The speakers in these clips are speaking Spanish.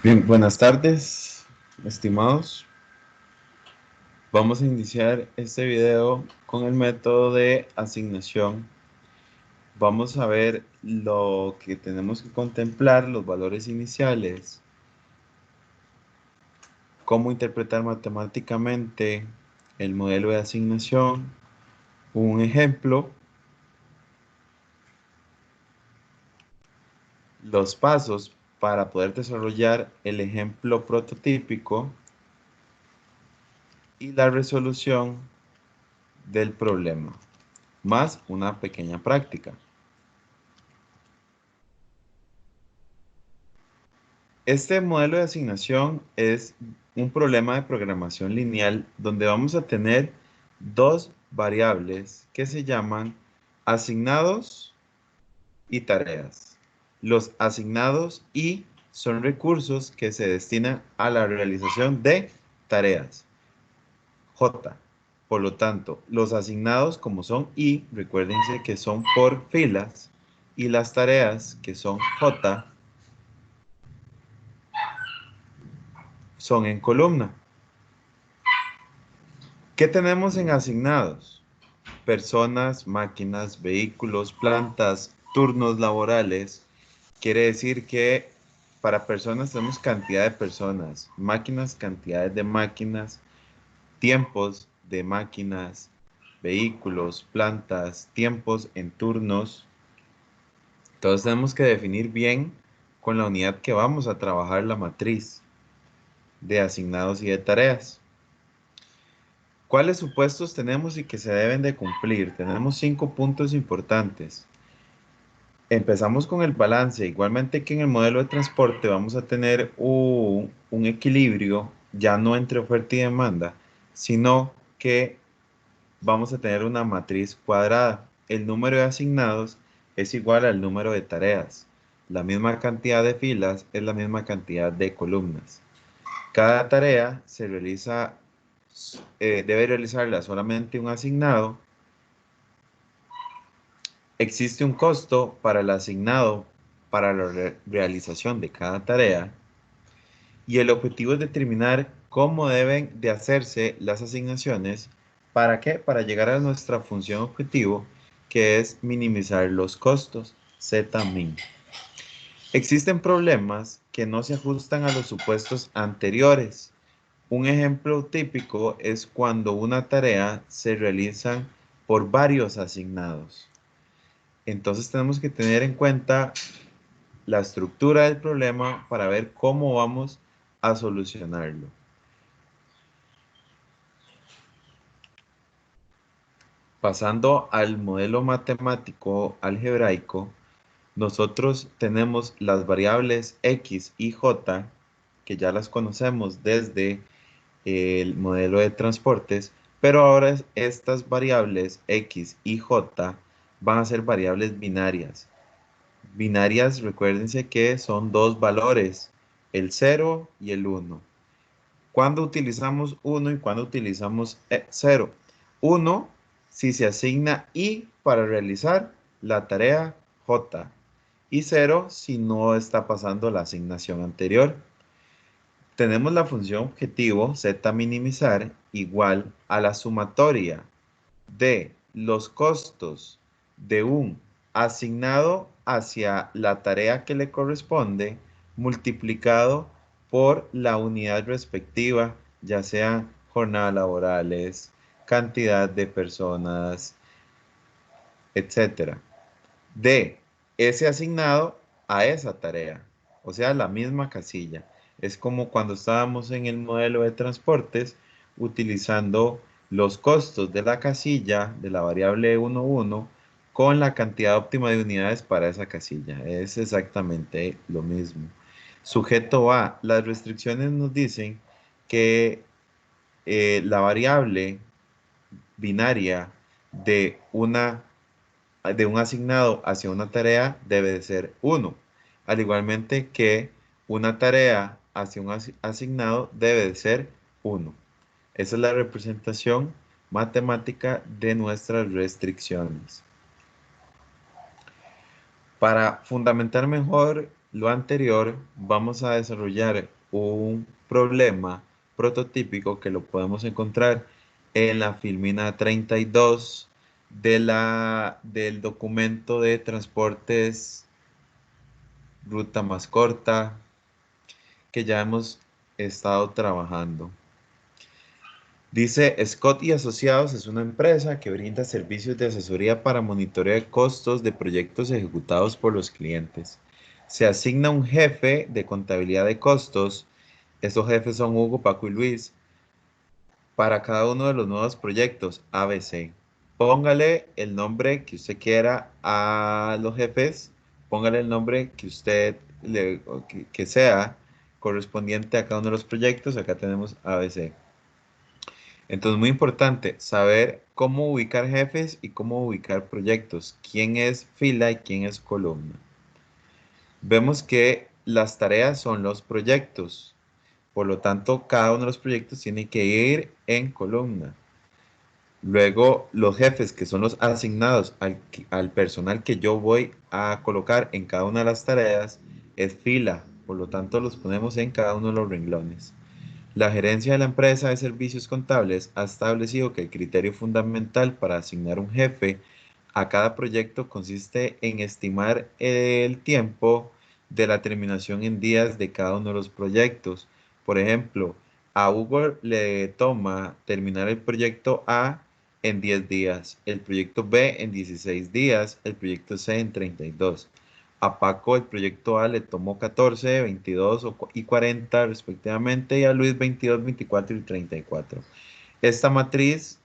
Bien, buenas tardes, estimados. Vamos a iniciar este video con el método de asignación. Vamos a ver lo que tenemos que contemplar, los valores iniciales, cómo interpretar matemáticamente el modelo de asignación, un ejemplo, los pasos para poder desarrollar el ejemplo prototípico y la resolución del problema, más una pequeña práctica. Este modelo de asignación es un problema de programación lineal donde vamos a tener dos variables que se llaman asignados y tareas. Los asignados y son recursos que se destinan a la realización de tareas. J. Por lo tanto, los asignados como son I, recuérdense que son por filas, y las tareas que son J son en columna. ¿Qué tenemos en asignados? Personas, máquinas, vehículos, plantas, turnos laborales. Quiere decir que para personas tenemos cantidad de personas, máquinas, cantidades de máquinas, tiempos de máquinas, vehículos, plantas, tiempos en turnos. Entonces tenemos que definir bien con la unidad que vamos a trabajar la matriz de asignados y de tareas. ¿Cuáles supuestos tenemos y que se deben de cumplir? Tenemos 5 puntos importantes. Empezamos con el balance. Igualmente que en el modelo de transporte vamos a tener un equilibrio, ya no entre oferta y demanda, sino que vamos a tener una matriz cuadrada. El número de asignados es igual al número de tareas. La misma cantidad de filas es la misma cantidad de columnas. Cada tarea debe realizarla solamente un asignado. Existe un costo para el asignado para la realización de cada tarea y el objetivo es determinar cómo deben de hacerse las asignaciones. ¿Para qué? Para llegar a nuestra función objetivo, que es minimizar los costos, Z-min. Existen problemas que no se ajustan a los supuestos anteriores. Un ejemplo típico es cuando una tarea se realiza por varios asignados. Entonces tenemos que tener en cuenta la estructura del problema para ver cómo vamos a solucionarlo. Pasando al modelo matemático algebraico, nosotros tenemos las variables x y j, que ya las conocemos desde el modelo de transportes, pero ahora estas variables x y j van a ser variables binarias. Binarias, recuérdense que son dos valores, el 0 y el 1. ¿Cuándo utilizamos 1 y cuándo utilizamos 0? 1 si se asigna I para realizar la tarea J y 0 si no está pasando la asignación anterior. Tenemos la función objetivo z minimizar igual a la sumatoria de los costos de un asignado hacia la tarea que le corresponde multiplicado por la unidad respectiva, ya sean jornadas laborales, cantidad de personas, etcétera, de ese asignado a esa tarea, o sea, la misma casilla. Es como cuando estábamos en el modelo de transportes utilizando los costos de la casilla de la variable 1,1 con la cantidad óptima de unidades para esa casilla. Es exactamente lo mismo. Sujeto a las restricciones nos dicen que la variable binaria de de un asignado hacia una tarea debe de ser 1, al igualmente que una tarea hacia un asignado debe de ser 1. Esa es la representación matemática de nuestras restricciones. Para fundamentar mejor lo anterior, vamos a desarrollar un problema prototípico que lo podemos encontrar en la filmina 32 del documento de transportes ruta más corta que ya hemos estado trabajando. Dice, Scott y Asociados es una empresa que brinda servicios de asesoría para monitoreo de costos de proyectos ejecutados por los clientes. Se asigna un jefe de contabilidad de costos. Estos jefes son Hugo, Paco y Luis para cada uno de los nuevos proyectos ABC. Póngale el nombre que usted quiera a los jefes, póngale el nombre que usted que sea correspondiente a cada uno de los proyectos. Acá tenemos ABC. Entonces, muy importante saber cómo ubicar jefes y cómo ubicar proyectos, quién es fila y quién es columna. Vemos que las tareas son los proyectos, por lo tanto, cada uno de los proyectos tiene que ir en columna. Luego, los jefes, que son los asignados al personal que yo voy a colocar en cada una de las tareas, es fila, por lo tanto, los ponemos en cada uno de los renglones. La gerencia de la empresa de servicios contables ha establecido que el criterio fundamental para asignar un jefe a cada proyecto consiste en estimar el tiempo de la terminación en días de cada uno de los proyectos. Por ejemplo, a Hugo le toma terminar el proyecto A en 10 días, el proyecto B en 16 días, el proyecto C en 32. A Paco el proyecto A le tomó 14, 22 y 40 respectivamente, y a Luis 22, 24 y 34. Esta matriz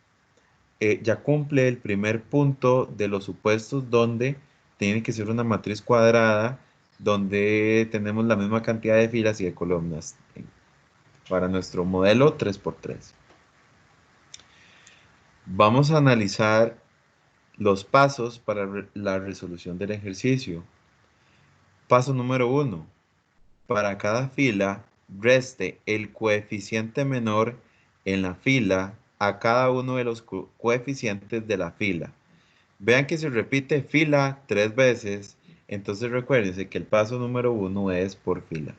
ya cumple el primer punto de los supuestos donde tiene que ser una matriz cuadrada, donde tenemos la misma cantidad de filas y de columnas para nuestro modelo 3x3. Vamos a analizar los pasos para la resolución del ejercicio. Paso número 1. Para cada fila, reste el coeficiente menor en la fila a cada uno de los coeficientes de la fila. Vean que se repite fila 3 veces, entonces recuérdense que el paso número 1 es por fila.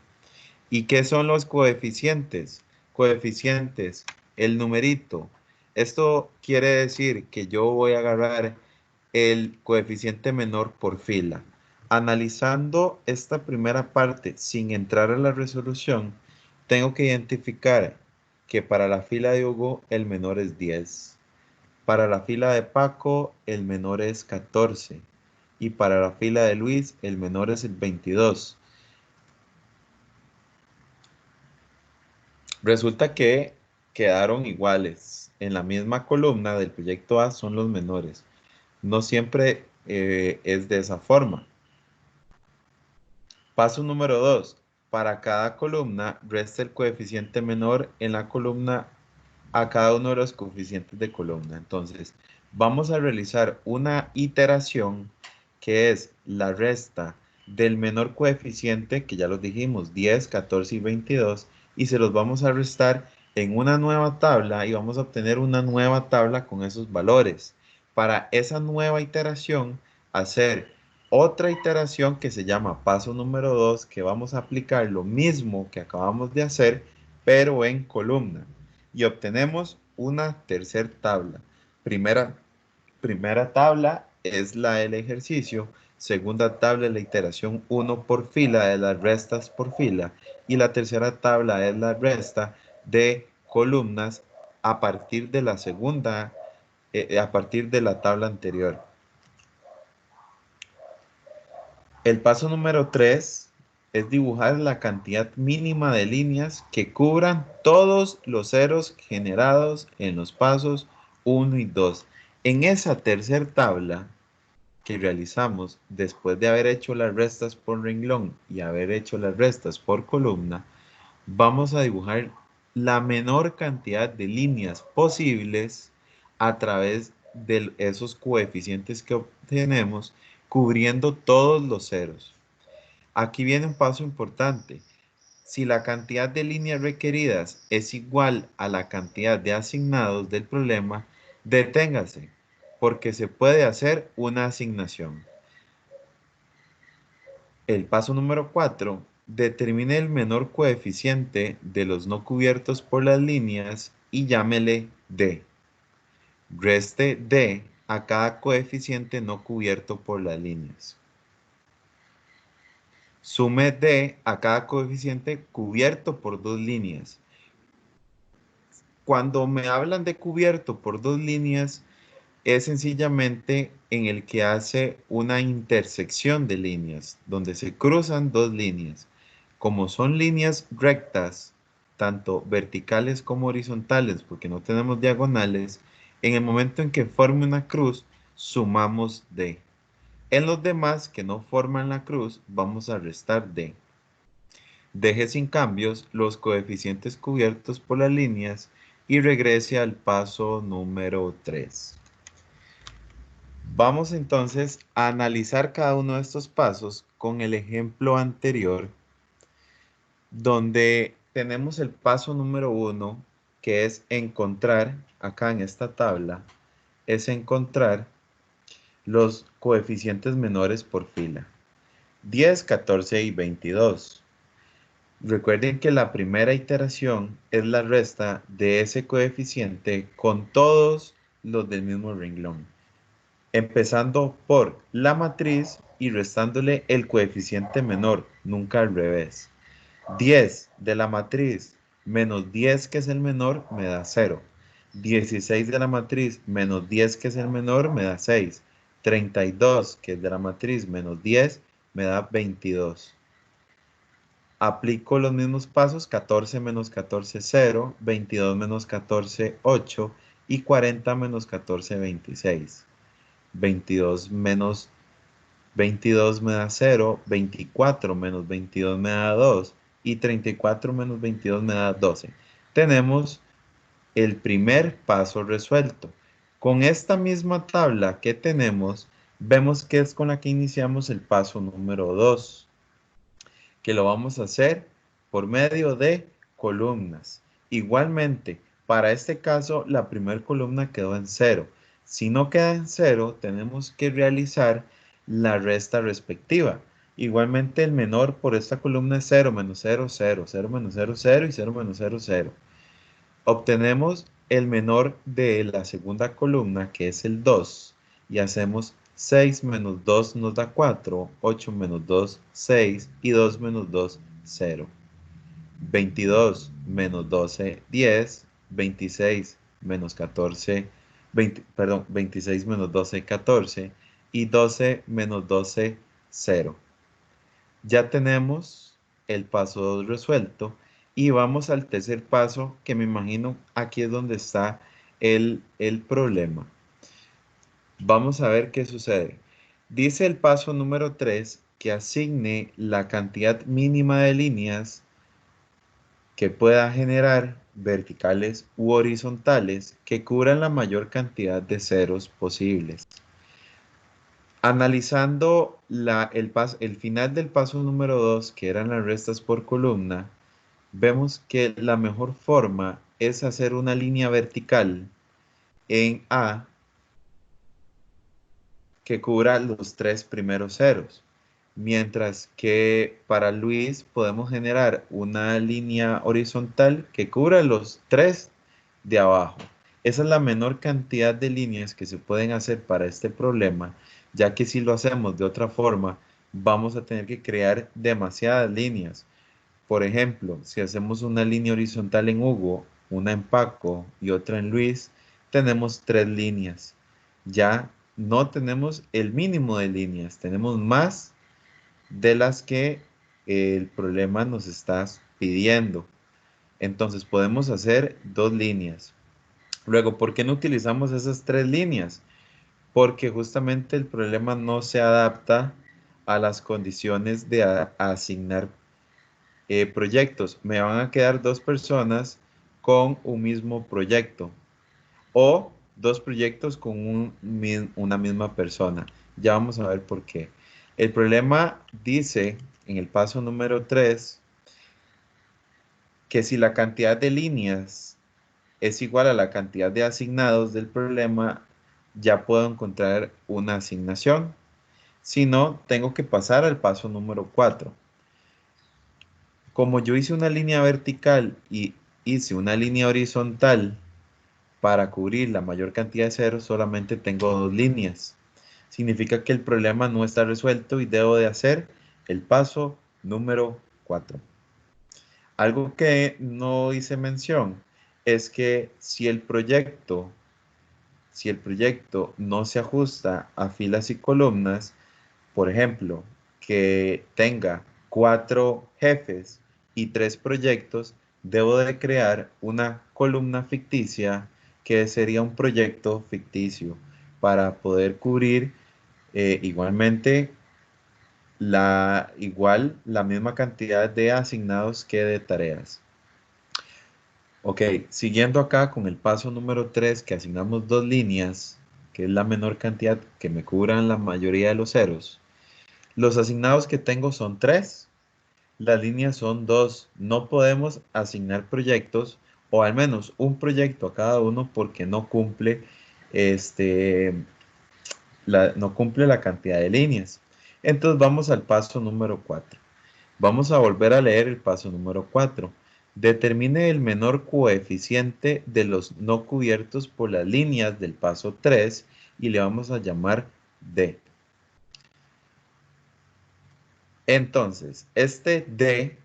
¿Y qué son los coeficientes? Coeficientes, el numerito. Esto quiere decir que yo voy a agarrar el coeficiente menor por fila. Analizando esta primera parte sin entrar a la resolución, tengo que identificar que para la fila de Hugo el menor es 10. Para la fila de Paco el menor es 14. Y para la fila de Luis el menor es el 22. Resulta que quedaron iguales. En la misma columna del proyecto A son los menores. No siempre es de esa forma. Paso número 2. Para cada columna, resta el coeficiente menor en la columna a cada uno de los coeficientes de columna. Entonces, vamos a realizar una iteración que es la resta del menor coeficiente, que ya los dijimos, 10, 14 y 22, y se los vamos a restar en una nueva tabla y vamos a obtener una nueva tabla con esos valores. Para esa nueva iteración, hacer otra iteración que se llama paso número 2, que vamos a aplicar lo mismo que acabamos de hacer, pero en columna. Y obtenemos una tercera tabla. Primera tabla es la del ejercicio. Segunda tabla es la iteración 1 por fila de las restas por fila. Y la tercera tabla es la resta de columnas a partir de la segunda, a partir de la tabla anterior. El paso número 3 es dibujar la cantidad mínima de líneas que cubran todos los ceros generados en los pasos 1 y 2. En esa tercera tabla que realizamos después de haber hecho las restas por renglón y haber hecho las restas por columna, vamos a dibujar la menor cantidad de líneas posibles a través de esos coeficientes que obtenemos, cubriendo todos los ceros. Aquí viene un paso importante. Si la cantidad de líneas requeridas es igual a la cantidad de asignados del problema, deténgase, porque se puede hacer una asignación. El paso número 4. Determine el menor coeficiente de los no cubiertos por las líneas y llámele D. Reste D a cada coeficiente no cubierto por las líneas. Sume D a cada coeficiente cubierto por dos líneas. Cuando me hablan de cubierto por dos líneas, es sencillamente en el que hace una intersección de líneas, donde se cruzan dos líneas. Como son líneas rectas, tanto verticales como horizontales, porque no tenemos diagonales, en el momento en que forme una cruz, sumamos D. En los demás que no forman la cruz, vamos a restar D. Deje sin cambios los coeficientes cubiertos por las líneas y regrese al paso número 3. Vamos entonces a analizar cada uno de estos pasos con el ejemplo anterior, donde tenemos el paso número 1, que es encontrar, acá en esta tabla, es encontrar los coeficientes menores por fila. 10, 14 y 22. Recuerden que la primera iteración es la resta de ese coeficiente con todos los del mismo renglón, empezando por la matriz y restándole el coeficiente menor, nunca al revés. 10 de la matriz menos 10 que es el menor me da 0. 16 de la matriz menos 10 que es el menor me da 6. 32 que es de la matriz menos 10 me da 22. Aplico los mismos pasos: 14 menos 14, 0, 22 menos 14, 8 y 40 menos 14, 26. 22 menos 22 me da 0, 24 menos 22 me da 2 y 34 menos 22 me da 12. Tenemos el primer paso resuelto. Con esta misma tabla que tenemos, vemos que es con la que iniciamos el paso número 2, que lo vamos a hacer por medio de columnas. Igualmente, para este caso, la primera columna quedó en 0. Si no queda en 0, tenemos que realizar la resta respectiva. Igualmente, el menor por esta columna es 0 menos 0, 0, 0 menos 0, 0 y 0 menos 0, 0. Obtenemos el menor de la segunda columna, que es el 2, y hacemos 6 menos 2 nos da 4, 8 menos 2, 6, y 2 menos 2, 0. 22 menos 12, 10, 26 menos 14, 26 menos 12, 14, y 12 menos 12, 0. Ya tenemos el paso 2 resuelto y vamos al tercer paso, que me imagino aquí es donde está el problema. Vamos a ver qué sucede. Dice el paso número 3 que asigne la cantidad mínima de líneas que pueda generar, verticales u horizontales, que cubran la mayor cantidad de ceros posibles. Analizando el final del paso número 2, que eran las restas por columna, vemos que la mejor forma es hacer una línea vertical en A que cubra los tres primeros ceros, mientras que para Luis podemos generar una línea horizontal que cubra los tres de abajo. Esa es la menor cantidad de líneas que se pueden hacer para este problema, ya que si lo hacemos de otra forma, vamos a tener que crear demasiadas líneas. Por ejemplo, si hacemos una línea horizontal en Hugo, una en Paco y otra en Luis, tenemos tres líneas. Ya no tenemos el mínimo de líneas, tenemos más de las que el problema nos está pidiendo. Entonces podemos hacer dos líneas. Luego, ¿por qué no utilizamos esas tres líneas? Porque justamente el problema no se adapta a las condiciones de asignar proyectos. Me van a quedar dos personas con un mismo proyecto o dos proyectos con una misma persona. Ya vamos a ver por qué. El problema dice en el paso número 3 que si la cantidad de líneas es igual a la cantidad de asignados del problema, ya puedo encontrar una asignación. Si no, tengo que pasar al paso número 4. Como yo hice una línea vertical y hice una línea horizontal para cubrir la mayor cantidad de ceros, solamente tengo dos líneas. Significa que el problema no está resuelto y debo de hacer el paso número 4. Algo que no hice mención es que si el proyecto no se ajusta a filas y columnas, por ejemplo, que tenga 4 jefes y 3 proyectos, debo de crear una columna ficticia que sería un proyecto ficticio para poder cubrir igualmente la misma cantidad de asignados que de tareas. Ok, siguiendo acá con el paso número 3, que asignamos dos líneas, que es la menor cantidad que me cubran la mayoría de los ceros. Los asignados que tengo son 3, las líneas son 2. No podemos asignar proyectos, o al menos un proyecto a cada uno, porque no cumple la cantidad de líneas. Entonces vamos al paso número 4. Vamos a volver a leer el paso número 4. Determine el menor coeficiente de los no cubiertos por las líneas del paso 3 y le vamos a llamar D. Entonces, este D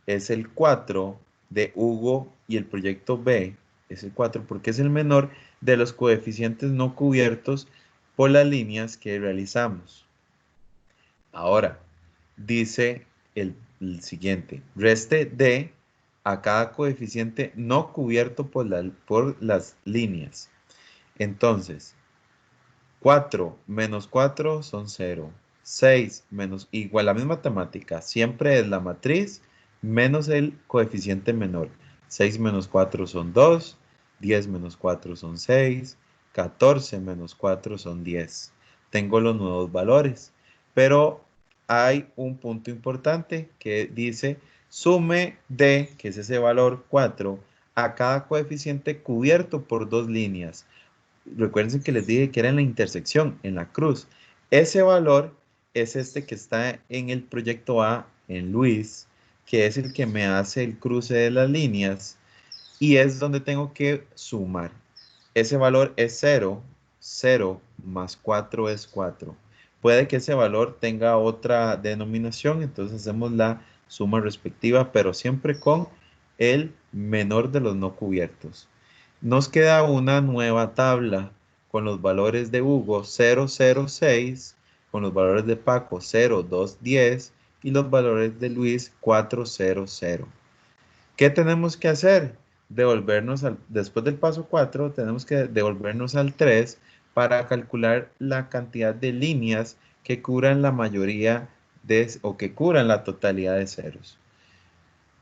es el 4 de Hugo y el proyecto B es el 4 porque es el menor de los coeficientes no cubiertos por las líneas que realizamos. Ahora, dice el siguiente, reste D a cada coeficiente no cubierto por las líneas. Entonces, 4 menos 4 son 0. 6 menos igual la misma temática. Siempre es la matriz menos el coeficiente menor. 6 menos 4 son 2. 10 menos 4 son 6. 14 menos 4 son 10. Tengo los nuevos valores. Pero hay un punto importante que dice sume D, que es ese valor 4, a cada coeficiente cubierto por dos líneas. Recuerden que les dije que era en la intersección, en la cruz. Ese valor es este que está en el proyecto A, en Luis, que es el que me hace el cruce de las líneas y es donde tengo que sumar. Ese valor es 0, 0 más 4 es 4. Puede que ese valor tenga otra denominación, entonces hacemos la suma respectiva, pero siempre con el menor de los no cubiertos. Nos queda una nueva tabla con los valores de Hugo 0, 0, 6, con los valores de Paco 0, 2, 10 y los valores de Luis 4, 0, 0. ¿Qué tenemos que hacer? Después del paso 4, tenemos que devolvernos al 3 para calcular la cantidad de líneas que cubran la mayoría o que cubran la totalidad de ceros.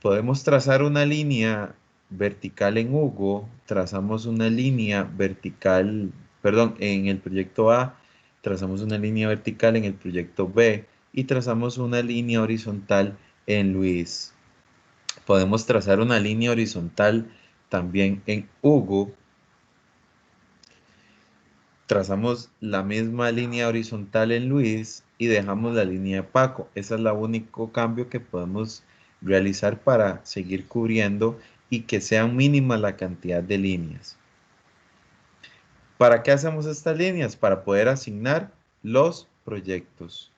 Podemos trazar una línea vertical en Hugo, trazamos una línea vertical, perdón, en el proyecto A, trazamos una línea vertical en el proyecto B y trazamos una línea horizontal en Luis. Podemos trazar una línea horizontal también en Hugo. Trazamos la misma línea horizontal en Luis y dejamos la línea de Paco. Ese es el único cambio que podemos realizar para seguir cubriendo y que sea mínima la cantidad de líneas. ¿Para qué hacemos estas líneas? Para poder asignar los proyectos.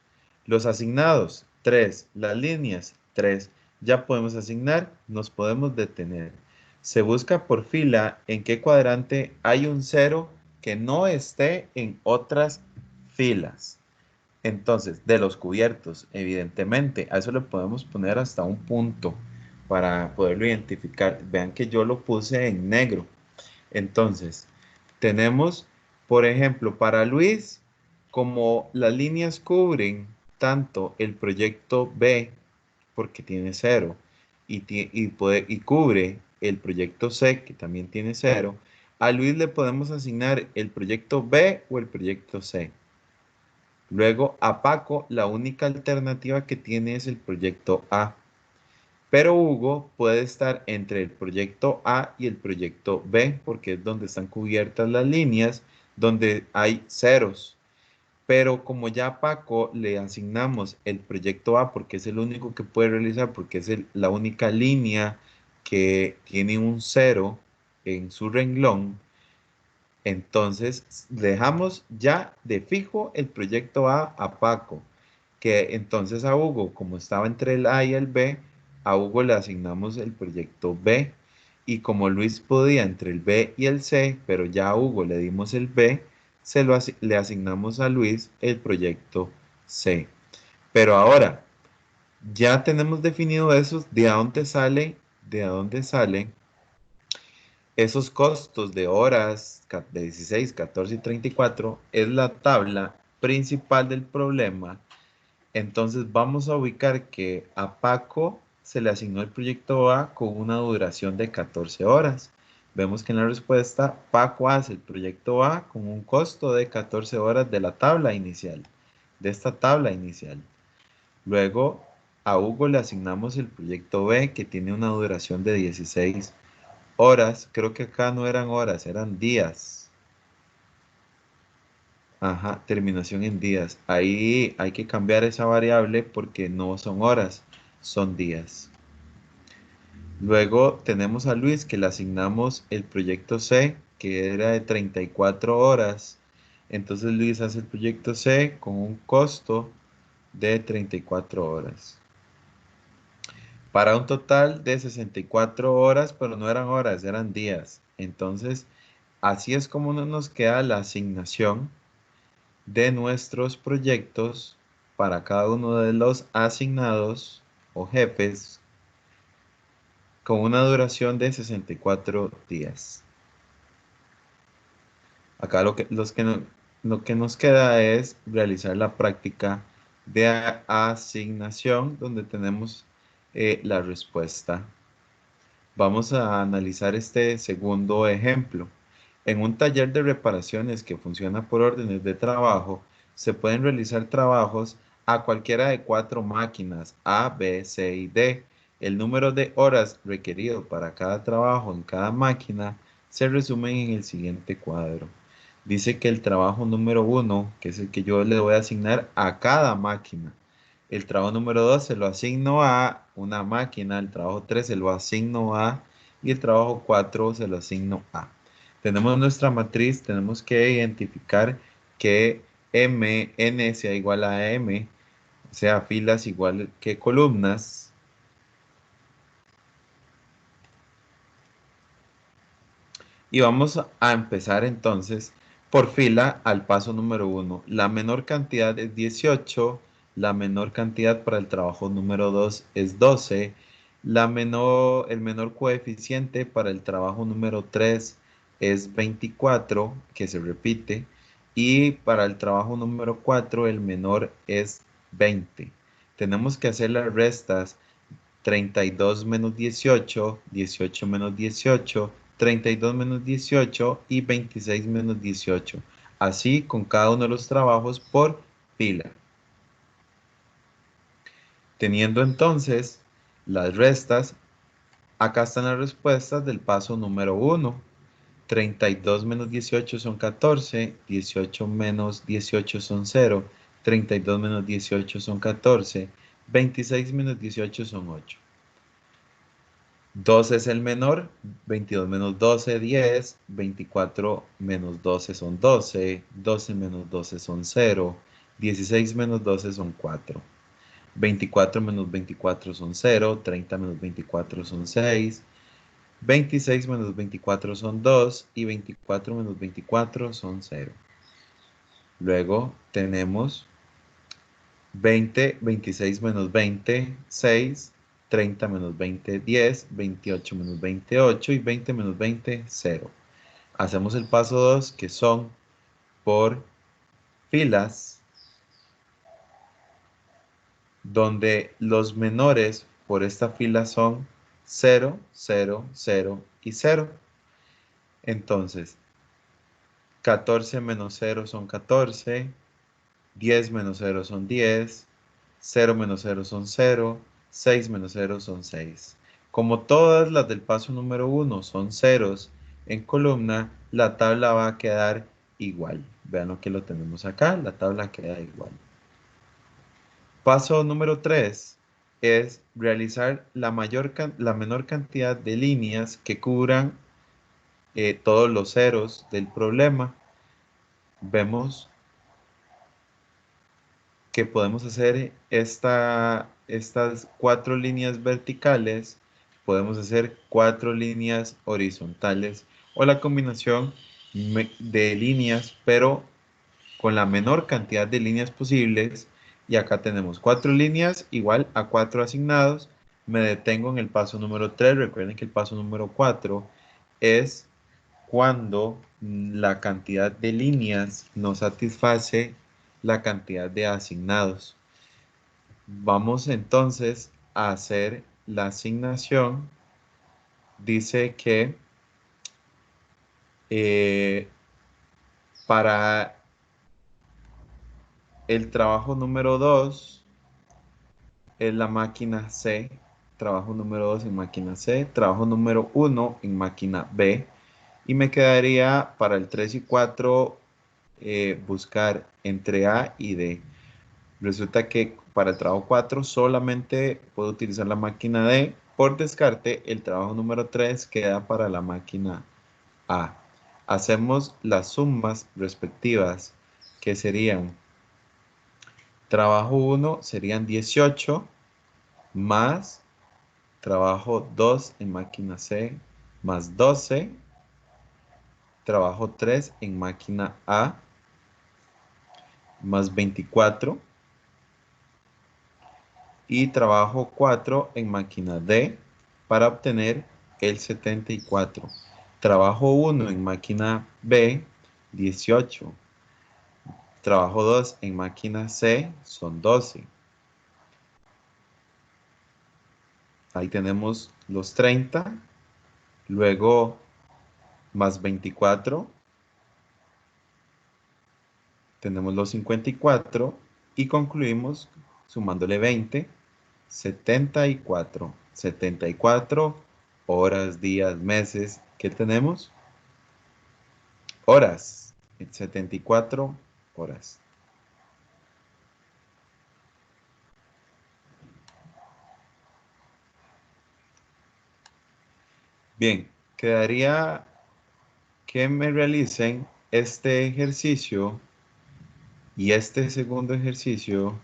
Los asignados, 3. Las líneas, 3. Ya podemos asignar, nos podemos detener. Se busca por fila en qué cuadrante hay un 0 que no esté en otras filas. Entonces, de los cubiertos, evidentemente, a eso le podemos poner hasta un punto para poderlo identificar. Vean que yo lo puse en negro. Entonces, tenemos, por ejemplo, para Luis, como las líneas cubren tanto el proyecto B, porque tiene 0, y cubre el proyecto C, que también tiene 0, a Luis le podemos asignar el proyecto B o el proyecto C. Luego, a Paco, la única alternativa que tiene es el proyecto A. Pero Hugo puede estar entre el proyecto A y el proyecto B, porque es donde están cubiertas las líneas, donde hay ceros. Pero como ya a Paco le asignamos el proyecto A porque es el único que puede realizar, porque es la única línea que tiene un cero en su renglón, entonces dejamos ya de fijo el proyecto A Paco, que entonces a Hugo, como estaba entre el A y el B, a Hugo le asignamos el proyecto B. Y como Luis podía entre el B y el C, pero ya a Hugo le dimos el B, le asignamos a Luis el proyecto C. Pero ahora, ya tenemos definido eso, de dónde sale esos costos de horas de 16, 14 y 34, es la tabla principal del problema. Entonces vamos a ubicar que a Paco se le asignó el proyecto A con una duración de 14 horas. Vemos que en la respuesta Paco hace el proyecto A con un costo de 14 horas de la tabla inicial, de esta tabla inicial. Luego a Hugo le asignamos el proyecto B que tiene una duración de 16 horas. Creo que acá no eran horas, eran días. Ajá, terminación en días. Ahí hay que cambiar esa variable porque no son horas, son días. Luego tenemos a Luis que le asignamos el proyecto C, que era de 34 horas. Entonces Luis hace el proyecto C con un costo de 34 horas. Para un total de 64 horas, pero no eran horas, eran días. Entonces, así es como nos queda la asignación de nuestros proyectos para cada uno de los asignados o jefes con una duración de 64 días. Acá lo que nos queda es realizar la práctica de asignación donde tenemos la respuesta. Vamos a analizar este segundo ejemplo. En un taller de reparaciones que funciona por órdenes de trabajo, se pueden realizar trabajos a cualquiera de cuatro máquinas A, B, C y D. El número de horas requerido para cada trabajo en cada máquina se resume en el siguiente cuadro. Dice que el trabajo número uno, que es el que yo le voy a asignar a cada máquina. El trabajo número 2 se lo asigno a una máquina, el trabajo 3 se lo asigno a y el trabajo 4 se lo asigno a. Tenemos nuestra matriz, tenemos que identificar que n sea igual a m, o sea, filas igual que columnas. Y vamos a empezar entonces por fila al paso número uno. La menor cantidad es 18, la menor cantidad para el trabajo número 2 es 12, el menor coeficiente para el trabajo número 3 es 24, que se repite, y para el trabajo número 4 el menor es 20. Tenemos que hacer las restas 32 menos 18, 18 menos 18, 32 menos 18 y 26 menos 18. Así con cada uno de los trabajos por fila. Teniendo entonces las restas, acá están las respuestas del paso número 1. 32 menos 18 son 14, 18 menos 18 son 0, 32 menos 18 son 14, 26 menos 18 son 8. 12 es el menor, 22 menos 12, 10, 24 menos 12 son 12, 12 menos 12 son 0, 16 menos 12 son 4, 24 menos 24 son 0, 30 menos 24 son 6, 26 menos 24 son 2 y 24 menos 24 son 0. Luego tenemos 20, 26 menos 20, 6, 30 menos 20, 10, 28 menos 28 y 20 menos 20, 0. Hacemos el paso 2 que son por filas, donde los menores por esta fila son 0, 0, 0 y 0. Entonces, 14 menos 0 son 14, 10 menos 0 son 10, 0 menos 0 son 0, 6 menos 0 son 6. Como todas las del paso número 1 son ceros en columna, la tabla va a quedar igual. Vean lo que lo tenemos acá, la tabla queda igual. Paso número 3 es realizar la menor cantidad de líneas que cubran todos los ceros del problema. Vemos que podemos hacer estas 4 líneas verticales, podemos hacer 4 líneas horizontales o la combinación de líneas, pero con la menor cantidad de líneas posibles. Y acá tenemos 4 líneas igual a 4 asignados. Me detengo en el paso número 3. Recuerden que el paso número 4 es cuando la cantidad de líneas no satisface la cantidad de asignados. Vamos entonces a hacer la asignación. Dice que para el trabajo número 2 es la máquina C, trabajo número 2 en máquina C, trabajo número 1 en máquina B, y me quedaría para el 3 y 4 buscar entre A y D. Resulta que para el trabajo 4 solamente puedo utilizar la máquina D. Por descarte, el trabajo número 3 queda para la máquina A. Hacemos las sumas respectivas, que serían trabajo 1 serían 18 más trabajo 2 en máquina C más 12, trabajo 3 en máquina A más 24 y trabajo 4 en máquina D para obtener el 74. Trabajo 1 en máquina B, 18. Trabajo 2 en máquina C son 12. Ahí tenemos los 30, luego más 24, tenemos los 54 y concluimos sumándole 20, 74. 74 horas, días, meses. ¿Qué tenemos? Horas. 74 horas. Bien, quedaría que me realicen este ejercicio y este segundo ejercicio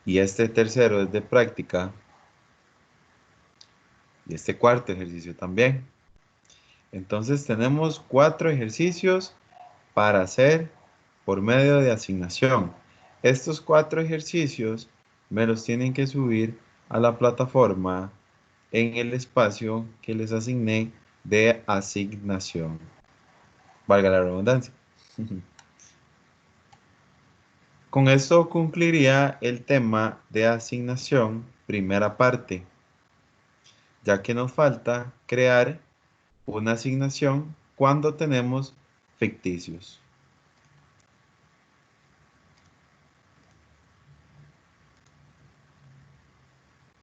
y este tercero es de práctica y este cuarto ejercicio también. Entonces tenemos 4 ejercicios para hacer por medio de asignación. Estos 4 ejercicios me los tienen que subir a la plataforma en el espacio que les asigné de asignación. Valga la redundancia. Con esto concluiría el tema de asignación, primera parte, ya que nos falta crear una asignación cuando tenemos ficticios.